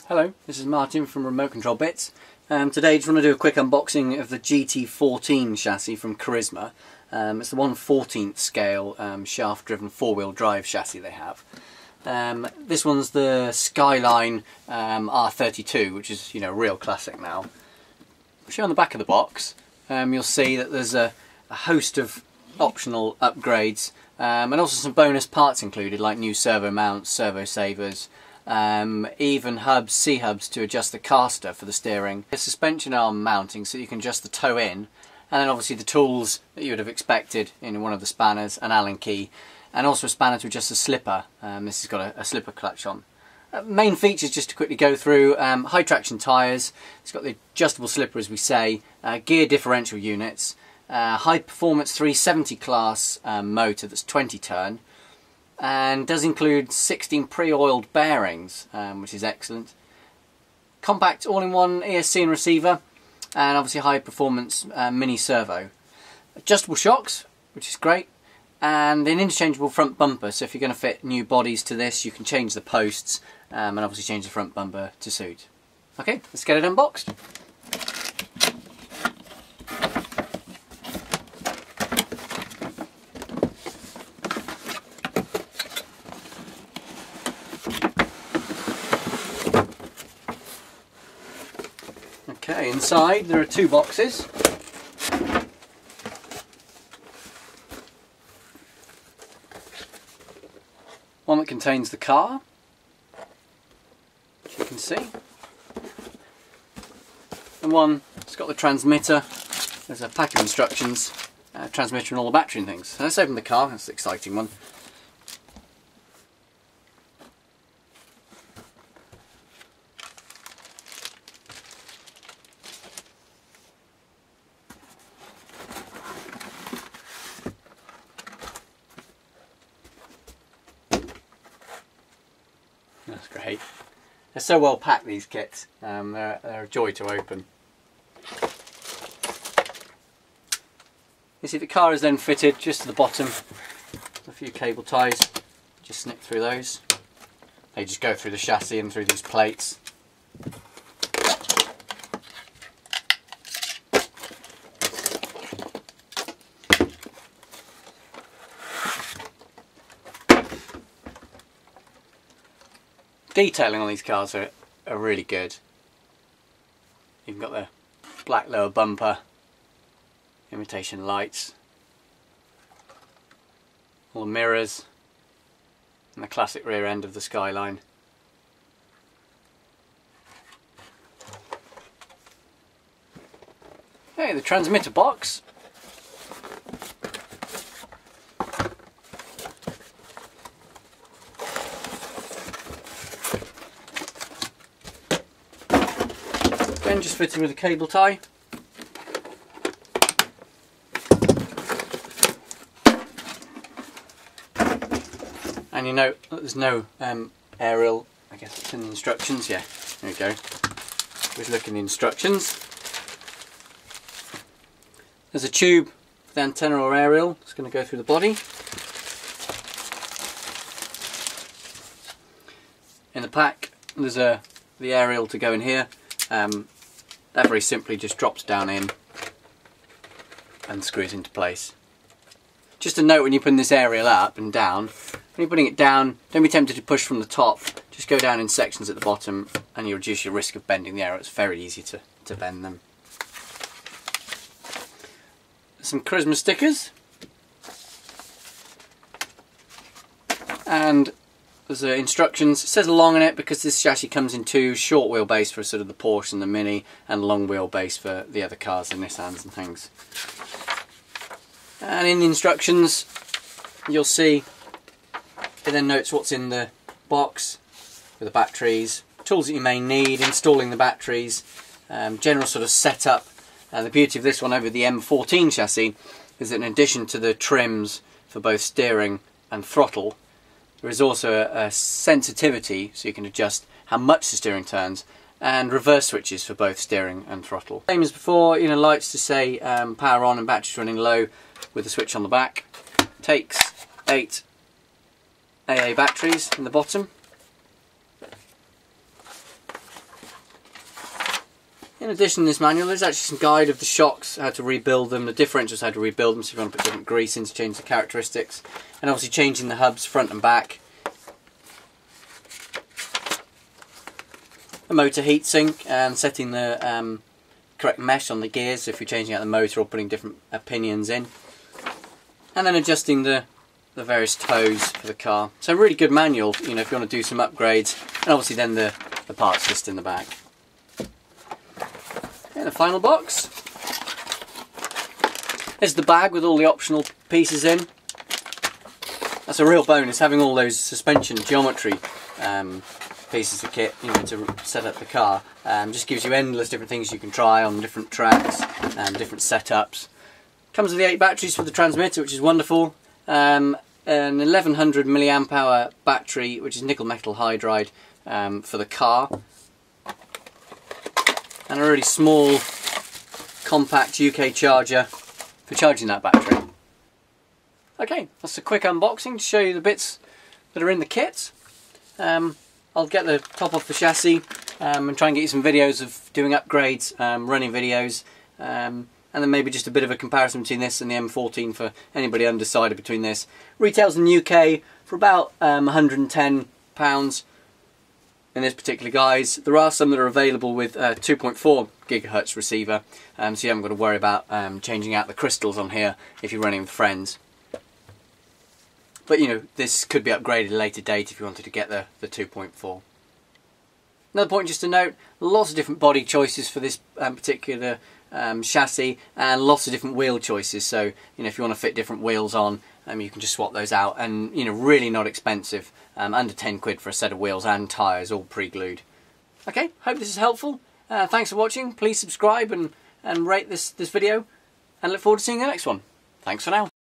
Hello, this is Martin from Remote Control Bits. Today I just want to do a quick unboxing of the GT14 chassis from Carisma. It's the 1/14th scale shaft driven 4-wheel drive chassis they have. This one's the Skyline R32, which is, you know, a real classic now. If you're on the back of the box, you'll see that there's a host of optional upgrades and also some bonus parts included, like new servo mounts, servo savers, even hubs, C-hubs to adjust the caster for the steering, a suspension arm mounting so you can adjust the toe in, and then obviously the tools that you would have expected in one of the spanners, an Allen key, and also a spanner to adjust the slipper. This has got a slipper clutch on. Main features, just to quickly go through: high traction tyres, it's got the adjustable slipper as we say, gear differential units, high performance 370 class motor that's 20 turn, and does include 16 pre-oiled bearings, which is excellent. Compact all-in-one ESC and receiver, and obviously high performance mini servo. Adjustable shocks, which is great, and an interchangeable front bumper, so if you're going to fit new bodies to this you can change the posts and obviously change the front bumper to suit. Okay, let's get it unboxed. Okay, inside there are two boxes. One that contains the car, which you can see, and one that's got the transmitter. There's a pack of instructions, transmitter and all the battery and things. So let's open the car. That's the exciting one. That's great. They're so well packed, these kits. They're a joy to open. You see the car is then fitted just to the bottom. A few cable ties. Just snip through those. They just go through the chassis and through these plates. Detailing on these cars are really good. You've got the black lower bumper, imitation lights, all the mirrors, and the classic rear end of the Skyline. Okay, the transmitter box. Again, just fitted with a cable tie. And you note that there's no aerial. I guess it's in the instructions. Yeah, there we go. Just look in the instructions. There's a tube for the antenna or aerial. It's going to go through the body. In the pack, there's the aerial to go in here. That very simply just drops down in and screws into place. Just a note, when you're putting this aerial up and down, when you're putting it down, don't be tempted to push from the top. Just go down in sections at the bottom and you reduce your risk of bending the aerial. It's very easy to bend them. Some Carisma stickers, and there's instructions. It says long on it because this chassis comes in two: short wheelbase for sort of the Porsche and the Mini, and long wheelbase for the other cars, the Nissans and things. And in the instructions you'll see it then notes what's in the box with the batteries, tools that you may need, installing the batteries, general sort of setup. The beauty of this one over the M14 chassis is that in addition to the trims for both steering and throttle, there is also a sensitivity so you can adjust how much the steering turns, and reverse switches for both steering and throttle. Same as before, you know, lights to say power on and batteries running low with a switch on the back. Takes 8 AA batteries in the bottom. In addition to this manual, there's actually some guide of the shocks, how to rebuild them, the differentials, how to rebuild them, so if you want to put different grease in to change the characteristics, and obviously changing the hubs front and back. A motor heatsink and setting the correct mesh on the gears, so if you're changing out the motor or putting different pinions in. And then adjusting the various toes for the car. So a really good manual, if you want to do some upgrades, and obviously then the parts list in the back. And the final box. There's the bag with all the optional pieces in. That's a real bonus, having all those suspension geometry pieces of kit, to set up the car. Just gives you endless different things you can try on different tracks and different setups. Comes with the 8 batteries for the transmitter, which is wonderful. An 1100 mAh battery, which is nickel metal hydride for the car. And a really small, compact UK charger for charging that battery. Okay, that's a quick unboxing to show you the bits that are in the kit. I'll get the top off the chassis and try and get you some videos of doing upgrades, running videos, and then maybe just a bit of a comparison between this and the M14 for anybody undecided between this. Retails in the UK for about £110 in this particular guise. There are some that are available with 2.4 GHz receiver, so you haven't got to worry about changing out the crystals on here if you're running with friends. But this could be upgraded at a later date if you wanted to get the 2.4. Another point just to note, lots of different body choices for this particular chassis, and lots of different wheel choices, so if you want to fit different wheels on, you can just swap those out, and really not expensive, under 10 quid for a set of wheels and tyres all pre-glued. Okay, hope this is helpful. Thanks for watching. Please subscribe and rate this video, and look forward to seeing the next one. Thanks for now.